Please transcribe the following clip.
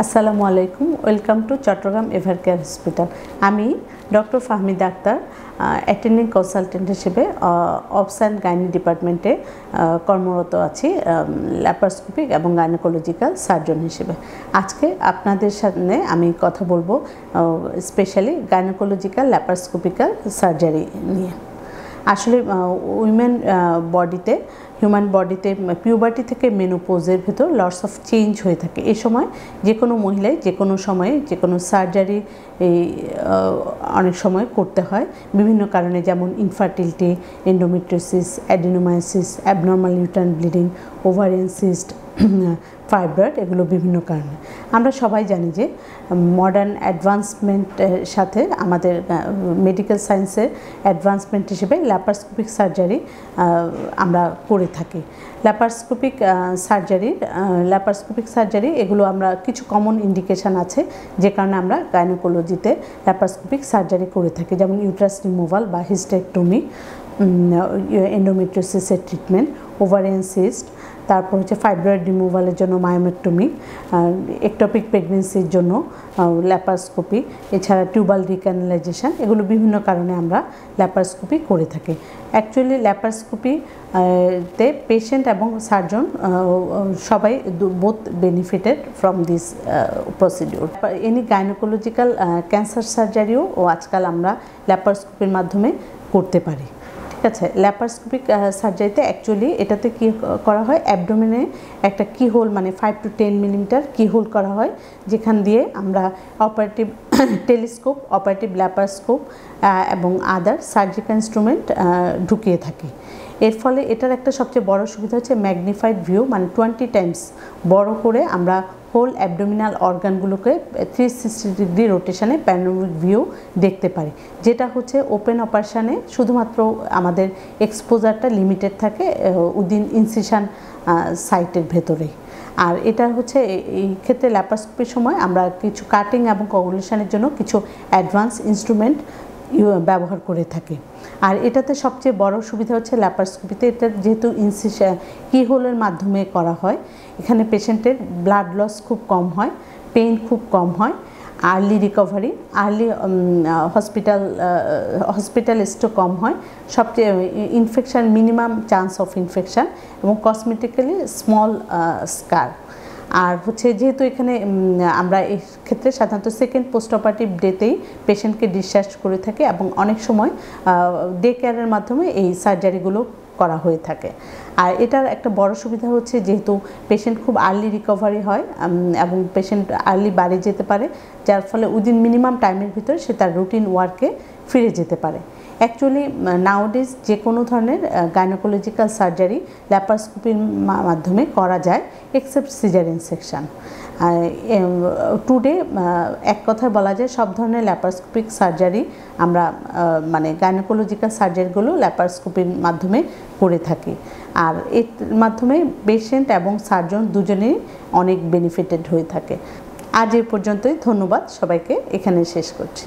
আসসালামু আলাইকুম, welcome to Chattogram Evercare hospital. আমি doctor Fahmida Akter, attending consultant হিসেবে অবস অ্যান্ড গাইনি ডিপার্টমেন্টে কর্মরত আছি, ল্যাপারোস্কোপিক এবং গাইনোকোলজিক্যাল সার্জন হিসেবে। আজকে আপনাদের সামনে আমি কথা বলবো স্পেশালি গাইনোকোলজিক্যাল ল্যাপারোস্কোপিক্যাল সার্জারি নিয়ে। আসলে উইমেন বডিতে, হিউম্যান বডিতে পিউবার্টি থেকে মেনোপোজের ভেতর লটস অফ চেঞ্জ হয়ে থাকে। এই সময় যে কোনো মহিলায় যে কোনো সময়ে যে কোনো সার্জারি অনেক সময় করতে হয় বিভিন্ন কারণে, যেমন infertility, endometriosis, adenomyosis, abnormal uterine bleeding, ovarian cyst, fibroid, এগুলো বিভিন্ন কারণে। আমরা সবাই জানি যে মডার্ন অ্যাডভান্সমেন্টের সাথে আমাদের মেডিকেল সায়েন্সের অ্যাডভান্সমেন্ট হিসেবে ল্যাপারোস্কোপিক সার্জারি আমরা করে থাকি। ল্যাপারোস্কোপিক সার্জারি এগুলো আমরা কিছু কমন ইন্ডিকেশান আছে যে কারণে আমরা গাইনোকোলজিতে ল্যাপারোস্কোপিক সার্জারি করে থাকি, যেমন ইউট্রাস রিমুভাল বা হিস্টেকটমি, এন্ডোমেট্রিওসিসের ট্রিটমেন্ট, ওভারিয়ান সিস্ট, তারপর হচ্ছে ফাইব্রয়েড রিমুভালের জন্য মায়োমেক্টমি, একটোপিক প্রেগনেন্সির জন্য ল্যাপারোস্কোপি, এছাড়া টিউবাল রিক্যানালাইজেশন, এগুলো বিভিন্ন কারণে আমরা ল্যাপারোস্কোপি করে থাকি। অ্যাকচুয়ালি ল্যাপারোস্কোপিতে পেশেন্ট এবং সার্জন সবাই both benefited from this procedure. Any gynaecological cancer সার্জারিও আজকাল আমরা ল্যাপারোস্কোপির মাধ্যমে করতে পারি। ঠিক আছে, ল্যাপারোস্কোপিক সার্জারিতে অ্যাকচুয়ালি এটাতে কী করা হয়, অ্যাবডোমেনে একটা কি হোল, মানে 5 to 10 মিলিমিটার কি হোল করা হয়, যেখান দিয়ে আমরা অপারেটিভ টেলিস্কোপ, অপারেটিভ ল্যাপারোস্কোপ এবং আদার সার্জিক্যাল ইনস্ট্রুমেন্ট ঢুকিয়ে থাকি। এর ফলে এটার একটা সবচেয়ে বড় সুবিধা হচ্ছে ম্যাগনিফাইড ভিউ, মানে 20 টাইমস বড় করে আমরা হোল অ্যাবডোমিনাল অর্গানগুলোকে 360 ডিগ্রি রোটেশনে প্যানোরামিক ভিউ দেখতে পারি, যেটা হচ্ছে ওপেন অপারেশানে শুধুমাত্র আমাদের এক্সপোজারটা লিমিটেড থাকে উইদিন ইনসিশন সাইটের ভেতরেই। আর এটা হচ্ছে এই ক্ষেত্রে ল্যাপারোস্কোপির সময় আমরা কিছু কাটিং এবং কোগুলেশনের জন্য কিছু অ্যাডভান্স ইনস্ট্রুমেন্ট ব্যবহার করে থাকি। আর এটাতে সবচেয়ে বড় সুবিধা হচ্ছে ল্যাপারোস্কোপিতে এটা যেহেতু কি হোলের মাধ্যমে করা হয়, এখানে পেশেন্টের ব্লাড লস খুব কম হয়, পেইন খুব কম হয়, early recovery, early hospital stay কম হয়, সবচেয়ে infection, minimum chance of infection, এবং কসমেটিক্যালি স্মল স্কার। আর হচ্ছে যেহেতু এখানে আমরা এই ক্ষেত্রে সাধারণত সেকেন্ড পোস্ট অপারেটিভ ডেতেই পেশেন্টকে ডিসচার্জ করে থাকি এবং অনেক সময় ডে কেয়ারের মাধ্যমে এই সার্জারিগুলো করা হয়ে থাকে। আর এটার একটা বড় সুবিধা হচ্ছে যেহেতু পেশেন্ট খুব আর্লি রিকভারি হয় এবং পেশেন্ট আর্লি বাড়ি যেতে পারে, যার ফলে উইদিন মিনিমাম টাইমের ভিতরে সে তার রুটিন ওয়ার্কে ফিরে যেতে পারে। অ্যাকচুয়ালি নাওডেজ যে কোনো ধরনের গাইনোকোলজিক্যাল সার্জারি ল্যাপারোস্কোপির মাধ্যমে করা যায়, এক্সেপ্ট সিজারিয়ান সেকশন। টুডে এক কথায় বলা যায় সব ধরনের ল্যাপারোস্কোপিক সার্জারি আমরা মানে গাইনোকোলজিক্যাল সার্জারিগুলো ল্যাপারোস্কোপির মাধ্যমে করে থাকি। আর এর মাধ্যমে পেশেন্ট এবং সার্জন দুজনেই অনেক বেনিফিটেড হয়ে থাকে। আজ এ পর্যন্তই, ধন্যবাদ সবাইকে, এখানে শেষ করছি।